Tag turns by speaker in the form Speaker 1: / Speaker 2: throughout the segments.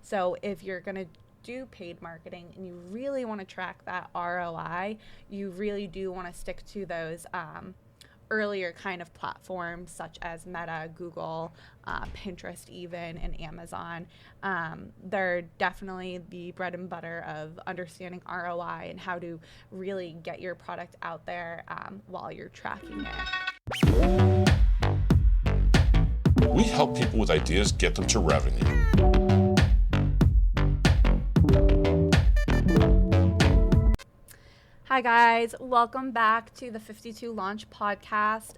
Speaker 1: So if you're going to do paid marketing and you really want to track that ROI, you really do want to stick to those earlier kind of platforms such as Meta, Google, Pinterest even, and Amazon. They're definitely the bread and butter of understanding ROI and how to really get your product out there while you're tracking it.
Speaker 2: We help people with ideas get them to revenue.
Speaker 1: Hi guys, welcome back to the 52 Launch Podcast,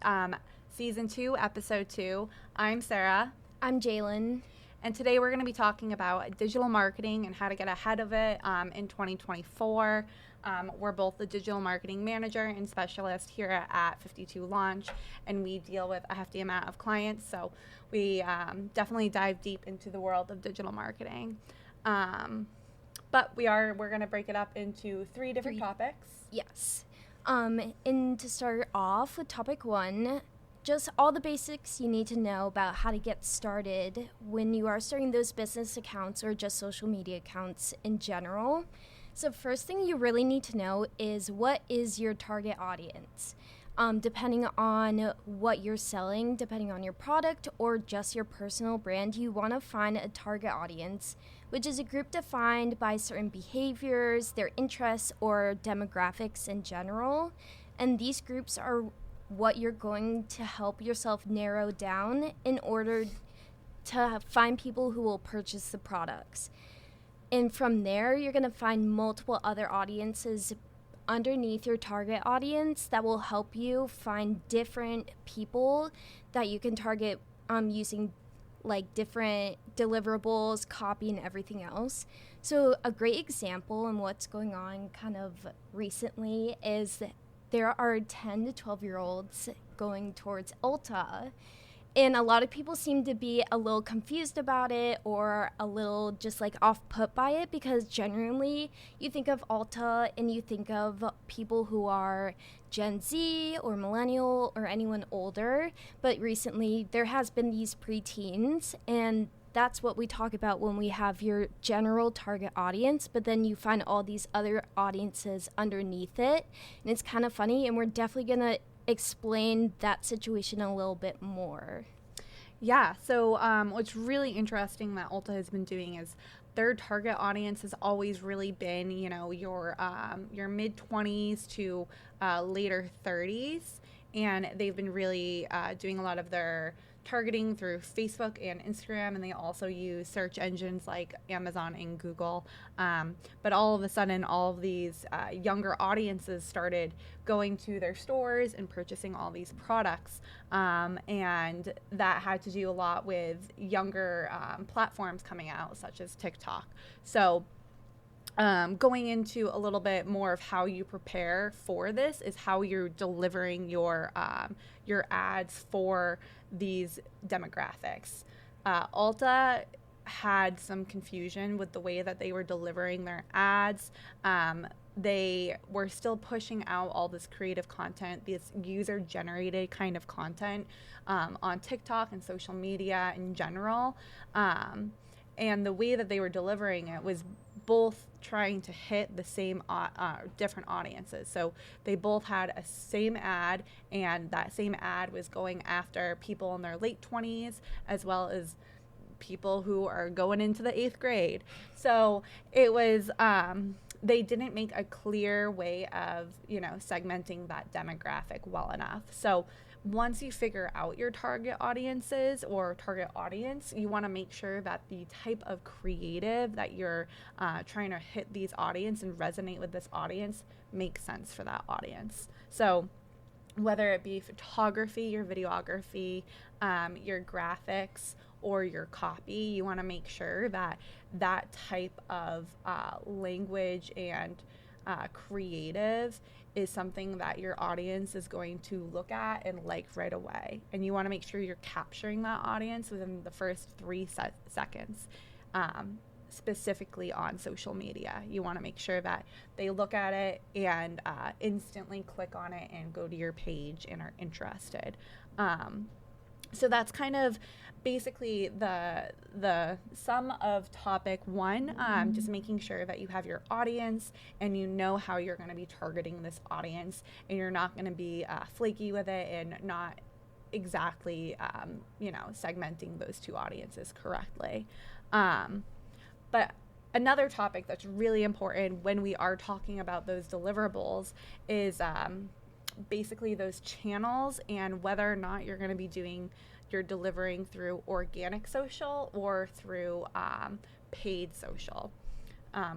Speaker 1: Season 2, Episode 2. I'm Sarah.
Speaker 3: I'm Jalen.
Speaker 1: And today we're going to be talking about digital marketing and how to get ahead of it in 2024. We're both the digital marketing manager and specialist here at 52 Launch, and we deal with a hefty amount of clients, so we definitely dive deep into the world of digital marketing. But we're going to break it up into three different topics.
Speaker 3: Yes. And to start off with topic 1, just all the basics you need to know about how to get started when you are starting those business accounts or just social media accounts in general. So first thing you really need to know is, what is your target audience? Depending on what you're selling, depending on your product or just your personal brand, you want to find a target audience, which is a group defined by certain behaviors, their interests, or demographics in general. And these groups are what you're going to help yourself narrow down in order to find people who will purchase the products. And from there, you're going to find multiple other audiences underneath your target audience that will help you find different people that you can target using like different deliverables, copy, and everything else. So a great example and what's going on kind of recently is that there are 10 to 12-year-olds going towards Ulta. And a lot of people seem to be a little confused about it or a little just like off-put by it, because genuinely you think of Ulta and you think of people who are Gen Z or millennial or anyone older. But recently there has been these preteens, and that's what we talk about when we have your general target audience, but then you find all these other audiences underneath it. And it's kind of funny, and we're definitely going to explain that situation a little bit more.
Speaker 1: Yeah, so what's really interesting that Ulta has been doing is their target audience has always really been, your mid-20s to later 30s, and they've been really doing a lot of their targeting through Facebook and Instagram, and they also use search engines like Amazon and Google. But all of a sudden, all of these younger audiences started going to their stores and purchasing all these products. And that had to do a lot with younger platforms coming out, such as TikTok. So going into a little bit more of how you prepare for this is how you're delivering your ads for these demographics. Ulta had some confusion with the way that they were delivering their ads. They were still pushing out all this creative content, this user-generated kind of content on TikTok and social media in general. And the way that they were delivering it was both trying to hit the same different audiences. So they both had a same ad, and that same ad was going after people in their late 20s as well as people who are going into the 8th grade. So it was they didn't make a clear way of segmenting that demographic well enough. So once you figure out your target audiences or target audience, you want to make sure that the type of creative that you're trying to hit these audience and resonate with this audience makes sense for that audience. So whether it be photography, your videography, your graphics, or your copy, you want to make sure that that type of language and creative is something that your audience is going to look at and like right away. And you want to make sure you're capturing that audience within the first 3 seconds, specifically on social media. You want to make sure that they look at it and instantly click on it and go to your page and are interested. So that's kind of basically the sum of topic one, just making sure that you have your audience and you know how you're going to be targeting this audience, and you're not going to be flaky with it and not exactly segmenting those two audiences correctly. But another topic that's really important when we are talking about those deliverables is basically those channels and whether or not you're delivering through organic social or through paid social,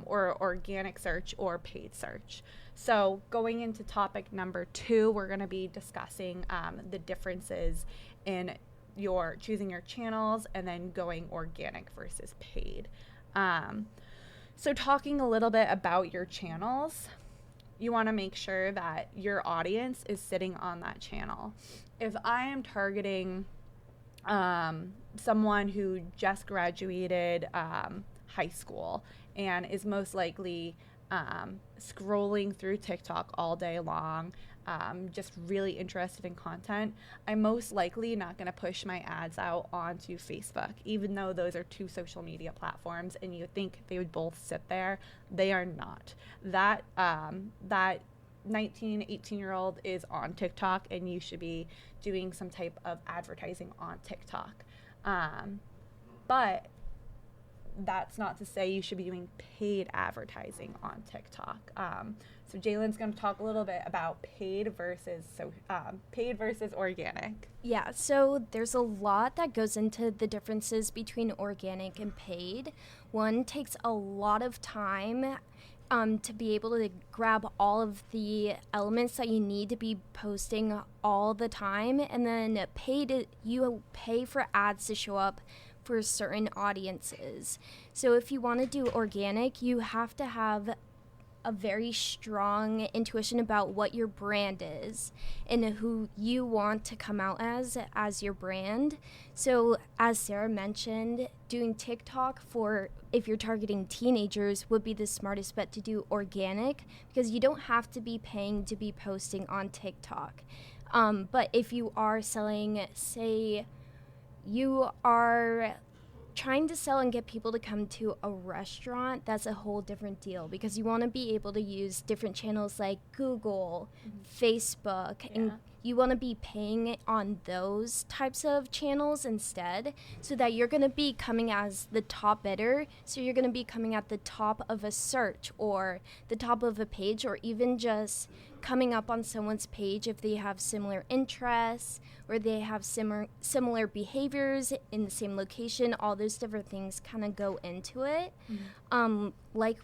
Speaker 1: or organic search or paid search. So going into topic number 2, we're going to be discussing the differences in choosing your channels and then going organic versus paid. So talking a little bit about your channels, you want to make sure that your audience is sitting on that channel. If I am targeting someone who just graduated high school and is most likely scrolling through TikTok all day long, just really interested in content, I'm most likely not going to push my ads out onto Facebook, even though those are two social media platforms and you think they would both sit there. They are not. That 19, 18-year-old is on TikTok, and you should be doing some type of advertising on TikTok. But that's not to say you should be doing paid advertising on TikTok. So Jalen's going to talk a little bit about paid versus organic.
Speaker 3: Yeah, so there's a lot that goes into the differences between organic and paid. One takes a lot of time to be able to grab all of the elements that you need to be posting all the time. And then paid, you pay for ads to show up for certain audiences. So if you want to do organic, you have to have a very strong intuition about what your brand is and who you want to come out as your brand. So as Sarah mentioned, doing TikTok for if you're targeting teenagers would be the smartest bet to do organic, because you don't have to be paying to be posting on TikTok. But if you are selling, say you are trying to sell and get people to come to a restaurant, that's a whole different deal, because you want to be able to use different channels like Google, Facebook, and you want to be paying on those types of channels instead, so that you're going to be coming as the top bidder. So you're going to be coming at the top of a search or the top of a page, or even just coming up on someone's page if they have similar interests or they have similar behaviors in the same location. All those different things kind of go into it. Like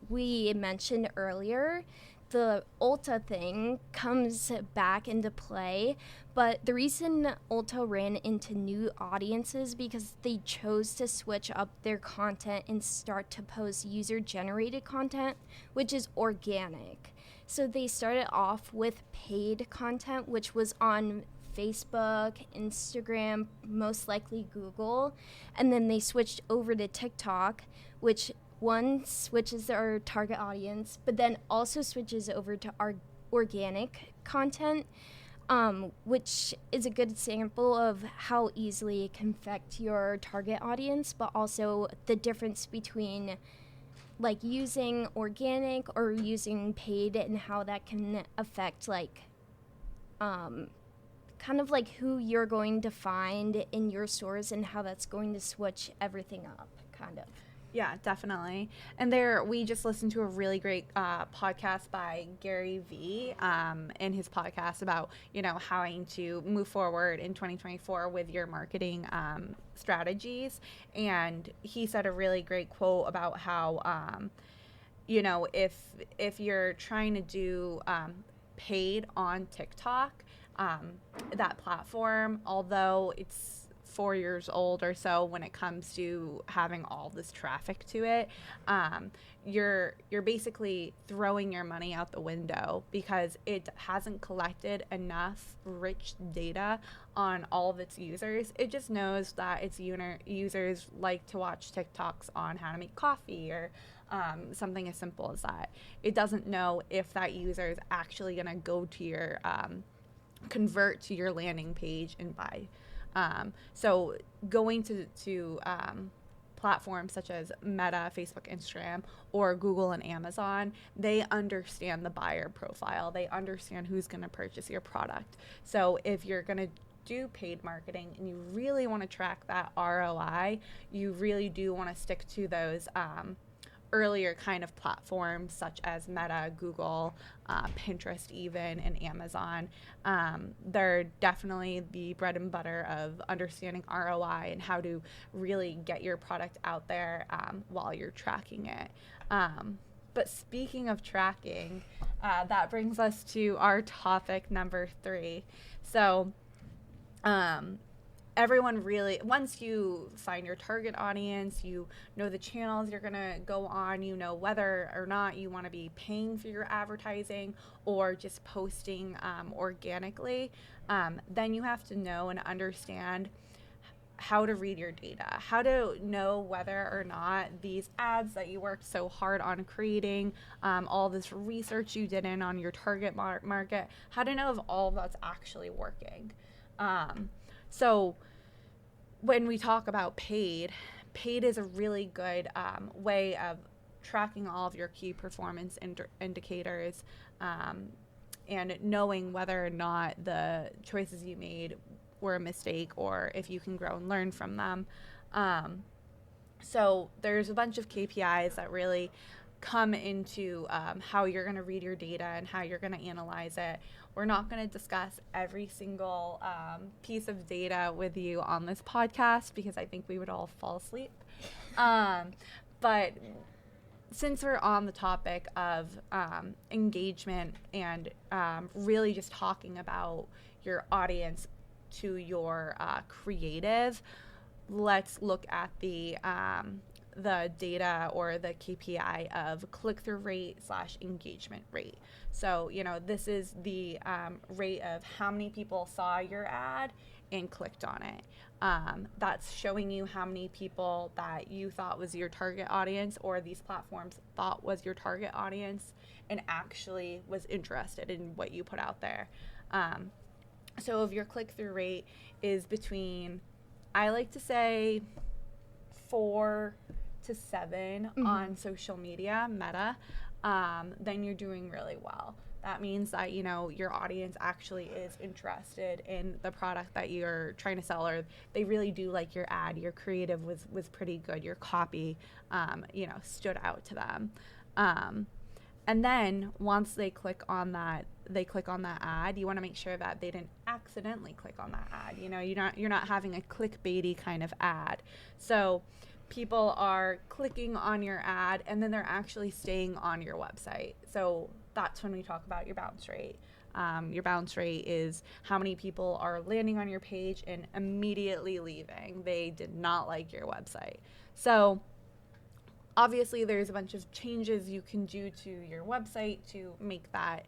Speaker 3: we mentioned earlier, the Ulta thing comes back into play, but the reason Ulta ran into new audiences because they chose to switch up their content and start to post user-generated content, which is organic. So they started off with paid content, which was on Facebook, Instagram, most likely Google, and then they switched over to TikTok, which one switches our target audience, but then also switches over to our organic content, which is a good example of how easily it can affect your target audience, but also the difference between like using organic or using paid and how that can affect like kind of like who you're going to find in your stores and how that's going to switch everything up, kind of.
Speaker 1: Yeah, definitely. And we just listened to a really great podcast by Gary Vee, in his podcast about, how to move forward in 2024 with your marketing strategies. And he said a really great quote about how, if you're trying to do paid on TikTok, that platform, although it's 4 years old or so when it comes to having all this traffic to it, you're basically throwing your money out the window because it hasn't collected enough rich data on all of its users. It just knows that its users like to watch TikToks on how to make coffee or something as simple as that. It doesn't know if that user is actually going to go to your convert to your landing page and buy So going to platforms such as Meta, Facebook, Instagram, or Google and Amazon, they understand the buyer profile. They understand who's going to purchase your product. So if you're going to do paid marketing and you really want to track that ROI, you really do want to stick to those earlier kind of platforms such as Meta, Google, Pinterest even, and Amazon. They're definitely the bread and butter of understanding ROI and how to really get your product out there while you're tracking it. But speaking of tracking, that brings us to our topic number 3. So everyone really, once you find your target audience, you know the channels you're going to go on, you know whether or not you want to be paying for your advertising or just posting organically, then you have to know and understand how to read your data, how to know whether or not these ads that you worked so hard on creating, all this research you did on your target market, how to know if all of that's actually working. So when we talk about paid is a really good way of tracking all of your key performance indicators and knowing whether or not the choices you made were a mistake or if you can grow and learn from them. So there's a bunch of KPIs that really come into how you're going to read your data and how you're going to analyze it. We're not going to discuss every single piece of data with you on this podcast because I think we would all fall asleep. But since we're on the topic of engagement and really just talking about your audience to your creative, let's look at the data or the KPI of click-through rate / engagement rate. So, this is the rate of how many people saw your ad and clicked on it. That's showing you how many people that you thought was your target audience or these platforms thought was your target audience and actually was interested in what you put out there. So if your click-through rate is between, I like to say 4 to 7 on social media, Meta, then you're doing really well. That means that, your audience actually is interested in the product that you're trying to sell, or they really do like your ad. Your creative was pretty good. Your copy, stood out to them. And then once they click on that ad, you want to make sure that they didn't accidentally click on that ad. You're not having a clickbaity kind of ad. So people are clicking on your ad and then they're actually staying on your website. So that's when we talk about your bounce rate. Your bounce rate is how many people are landing on your page and immediately leaving. They did not like your website. So obviously there's a bunch of changes you can do to your website to make that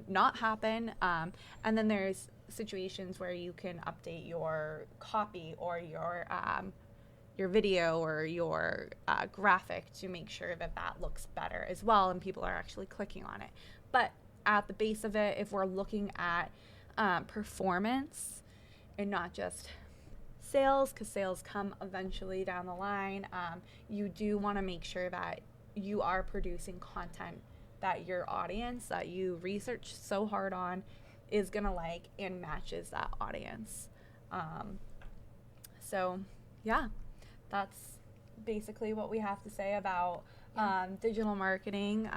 Speaker 1: not happen. And then there's situations where you can update your copy or your video or your graphic to make sure that looks better as well and people are actually clicking on it. But at the base of it, if we're looking at performance and not just sales, because sales come eventually down the line, you do want to make sure that you are producing content that your audience that you research so hard on is going to like and matches that audience. So yeah, that's basically what we have to say about digital marketing.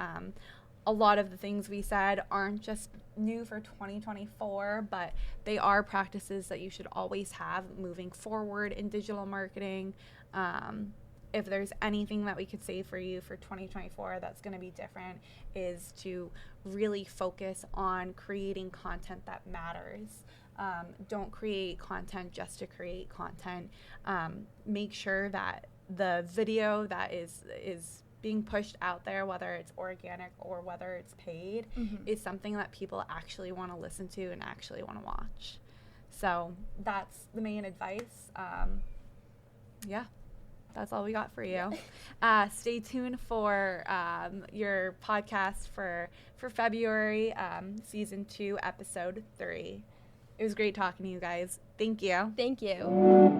Speaker 1: A lot of the things we said aren't just new for 2024, but they are practices that you should always have moving forward in digital marketing. If there's anything that we could say for you for 2024 that's going to be different, is to really focus on creating content that matters. Don't create content just to create content. Make sure that the video that is being pushed out there, whether it's organic or whether it's paid, is something that people actually want to listen to and actually want to watch. So that's the main advice. Yeah, that's all we got for you. Stay tuned for your podcast for February, season 2, episode 3. It was great talking to you guys. Thank you.
Speaker 3: Thank you.